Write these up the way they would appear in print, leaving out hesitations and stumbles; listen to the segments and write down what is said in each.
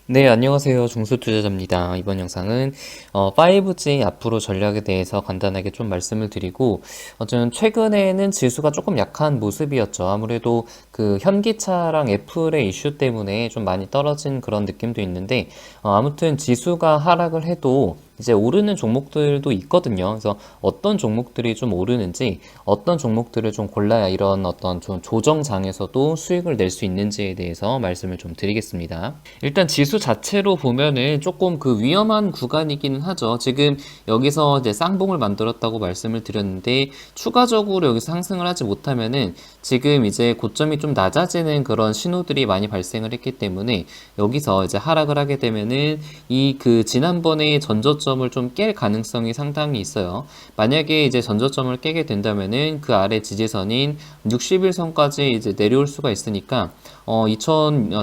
네, 안녕하세요. 중수투자자입니다. 이번 영상은 5G 앞으로 전략에 대해서 간단하게 좀 말씀을 드리고, 저는 최근에는 지수가 조금 약한 모습이었죠. 아무래도 그 현기차랑 애플의 이슈 때문에 좀 많이 떨어진 그런 느낌도 있는데, 아무튼 지수가 하락을 해도 이제 오르는 종목들도 있거든요. 그래서 어떤 종목들이 좀 오르는지, 어떤 종목들을 좀 골라야 이런 어떤 좀 조정장에서도 수익을 낼 수 있는지에 대해서 말씀을 좀 드리겠습니다. 일단 지수 자체로 보면은 조금 그 위험한 구간이기는 하죠. 지금 여기서 이제 쌍봉을 만들었다고 말씀을 드렸는데, 추가적으로 여기서 상승을 하지 못하면은 지금 이제 고점이 좀 낮아지는 그런 신호들이 많이 발생을 했기 때문에, 여기서 이제 하락을 하게 되면은 이 그 지난번에 전저점을 좀 깰 가능성이 상당히 있어요. 만약에 이제 전저점을 깨게 된다면은 그 아래 지지선인 60일선까지 이제 내려올 수가 있으니까,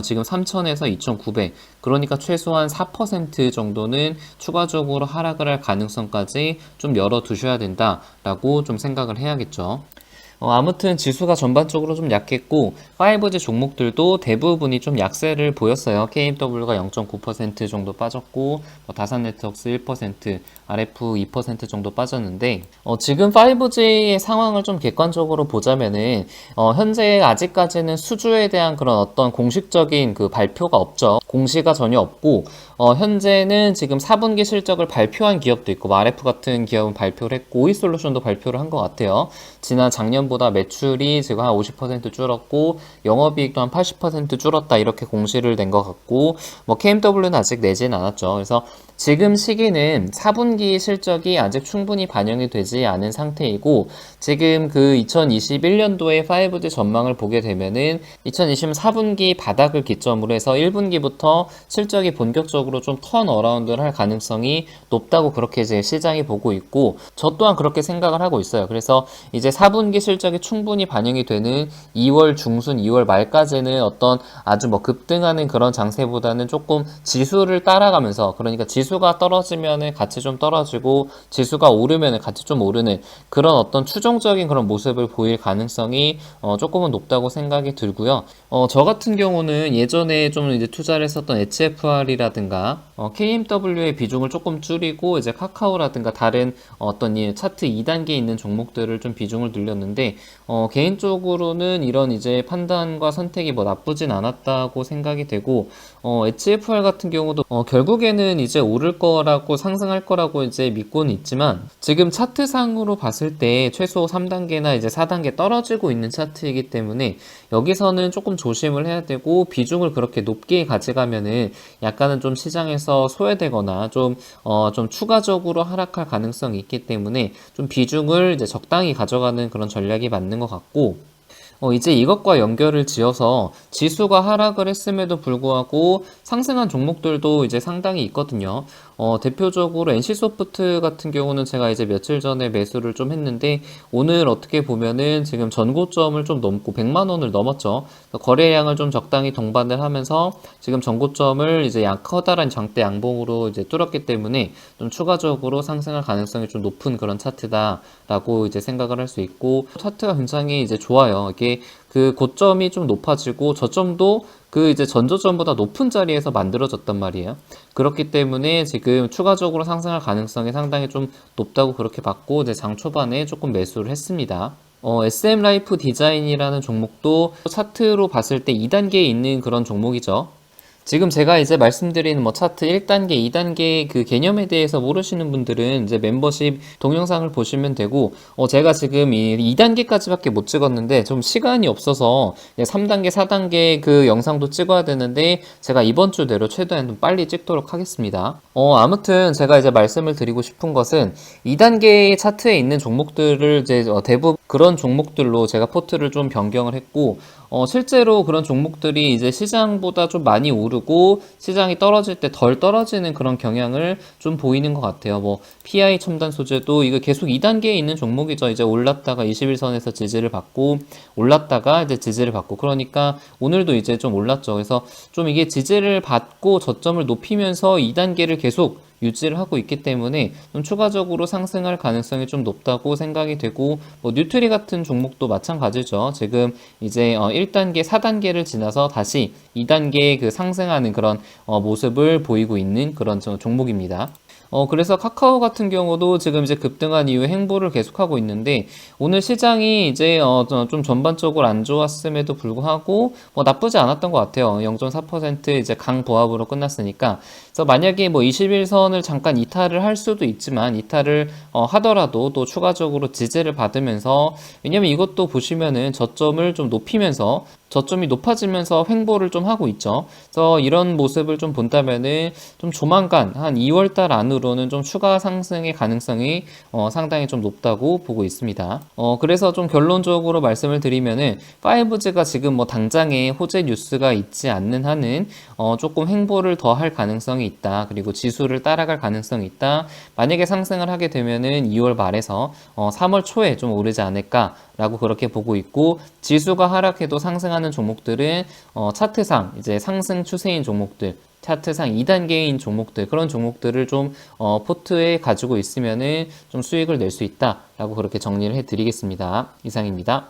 지금 3,000에서 2,900, 그러니까 최소한 4% 정도는 추가적으로 하락을 할 가능성까지 좀 열어두셔야 된다라고 좀 생각을 해야겠죠. 아무튼 지수가 전반적으로 좀 약했고, 5G 종목들도 대부분이 좀 약세를 보였어요. KMW가 0.9% 정도 빠졌고, 다산네트웍스 1%, RF 2% 정도 빠졌는데, 지금 5G의 상황을 좀 객관적으로 보자면은, 현재 아직까지는 수주에 대한 그런 어떤 공식적인 그 발표가 없죠. 공시가 전혀 없고, 현재는 지금 4분기 실적을 발표한 기업도 있고, RF 같은 기업은 발표를 했고, 오이솔루션도 발표를 한 것 같아요. 지난 작년보다 매출이 지금 한 50% 줄었고, 영업이익도 한 80% 줄었다, 이렇게 공시를 낸 것 같고, KMW는 아직 내진 않았죠. 그래서 지금 시기는 4분기 실적이 아직 충분히 반영이 되지 않은 상태이고, 지금 그 2021년도에 5G 전망을 보게 되면은 2020년 4분기 바닥을 기점으로 해서 1분기부터 실적이 본격적으로 좀 턴어라운드를 할 가능성이 높다고 그렇게 이제 시장이 보고 있고, 저 또한 그렇게 생각을 하고 있어요. 그래서 이제 4분기 실적이 충분히 반영이 되는 2월 중순, 2월 말까지는 어떤 아주 급등하는 그런 장세보다는 조금 지수를 따라가면서, 그러니까 지수가 떨어지면은 같이 좀 떨어지고, 지수가 오르면은 같이 좀 오르는 그런 어떤 추종적인 그런 모습을 보일 가능성이 조금은 높다고 생각이 들고요. 저 같은 경우는 예전에 좀 이제 투자를 했었던 HFR이라든가 KMW의 비중을 조금 줄이고, 이제 카카오라든가 다른 어떤 이 차트 2단계에 있는 종목들을 좀 비중을 늘렸는데, 개인적으로는 이런 이제 판단과 선택이 나쁘진 않았다고 생각이 되고, HFR 같은 경우도 결국에는 이제 오를 거라고, 상승할 거라고 이제 믿고는 있지만, 지금 차트상으로 봤을 때 최소 3단계나 이제 4단계 떨어지고 있는 차트이기 때문에 여기서는 조금 조심을 해야 되고, 비중을 그렇게 높게 가져가면은 약간은 좀 시장에서 소외되거나 좀 추가적으로 하락할 가능성이 있기 때문에 좀 비중을 이제 적당히 가져가는 그런 전략이 맞는 것 같고, 이제 이것과 연결을 지어서 지수가 하락을 했음에도 불구하고 상승한 종목들도 이제 상당히 있거든요. 대표적으로 NC소프트 같은 경우는 제가 이제 며칠 전에 매수를 좀 했는데, 오늘 어떻게 보면은 지금 전고점을 좀 넘고 100만 원을 넘었죠. 거래량을 좀 적당히 동반을 하면서 지금 전고점을 이제 커다란 장대 양봉으로 이제 뚫었기 때문에 좀 추가적으로 상승할 가능성이 좀 높은 그런 차트다라고 이제 생각을 할 수 있고, 차트가 굉장히 이제 좋아요. 이게 그 고점이 좀 높아지고 저점도 그 이제 전저점보다 높은 자리에서 만들어졌단 말이에요. 그렇기 때문에 지금 추가적으로 상승할 가능성이 상당히 좀 높다고 그렇게 봤고, 이제 장 초반에 조금 매수를 했습니다. SM라이프 디자인이라는 종목도 차트로 봤을 때 2단계에 있는 그런 종목이죠. 지금 제가 이제 말씀드리는 차트 1단계, 2단계 그 개념에 대해서 모르시는 분들은 이제 멤버십 동영상을 보시면 되고, 제가 지금 이 2단계까지밖에 못 찍었는데 좀 시간이 없어서 3단계, 4단계 그 영상도 찍어야 되는데, 제가 이번 주 내로 최대한 좀 빨리 찍도록 하겠습니다. 아무튼 제가 이제 말씀을 드리고 싶은 것은, 2단계 차트에 있는 종목들을 이제 대부분 그런 종목들로 제가 포트를 좀 변경을 했고, 실제로 그런 종목들이 이제 시장보다 좀 많이 오르고 시장이 떨어질 때 덜 떨어지는 그런 경향을 좀 보이는 것 같아요. PI 첨단 소재도 이거 계속 2단계에 있는 종목이죠. 이제 올랐다가 21선에서 지지를 받고, 올랐다가 이제 지지를 받고, 그러니까 오늘도 이제 좀 올랐죠. 그래서 좀 이게 지지를 받고 저점을 높이면서 2단계를 계속 유지를 하고 있기 때문에 좀 추가적으로 상승할 가능성이 좀 높다고 생각이 되고, 뭐 뉴트리 같은 종목도 마찬가지죠. 지금 이제 1단계, 4단계를 지나서 다시 2단계 그 상승하는 그런 모습을 보이고 있는 그런 종목입니다. 그래서 카카오 같은 경우도 지금 이제 급등한 이후에 행보를 계속하고 있는데, 오늘 시장이 이제 좀 전반적으로 안 좋았음에도 불구하고 나쁘지 않았던 것 같아요. 0.4% 이제 강보합으로 끝났으니까. 그래서 만약에 뭐 21선을 잠깐 이탈을 할 수도 있지만, 이탈을 하더라도 또 추가적으로 지지를 받으면서, 왜냐면 이것도 보시면은 저점을 좀 높이면서, 저점이 높아지면서 횡보를 좀 하고 있죠. 그래서 이런 모습을 좀 본다면은 좀 조만간 한 2월 달 안으로는 좀 추가 상승의 가능성이 상당히 좀 높다고 보고 있습니다. 그래서 좀 결론적으로 말씀을 드리면은 5G가 지금 뭐 당장에 호재 뉴스가 있지 않는 한은 조금 횡보를 더 할 가능성이 있다. 그리고 지수를 따라갈 가능성이 있다. 만약에 상승을 하게 되면은 2월 말에서 3월 초에 좀 오르지 않을까 라고 그렇게 보고 있고, 지수가 하락해도 상승하는 종목들은 차트상 이제 상승 추세인 종목들, 차트상 2단계인 종목들, 그런 종목들을 좀 포트에 가지고 있으면은 좀 수익을 낼 수 있다라고 그렇게 정리를 해 드리겠습니다. 이상입니다.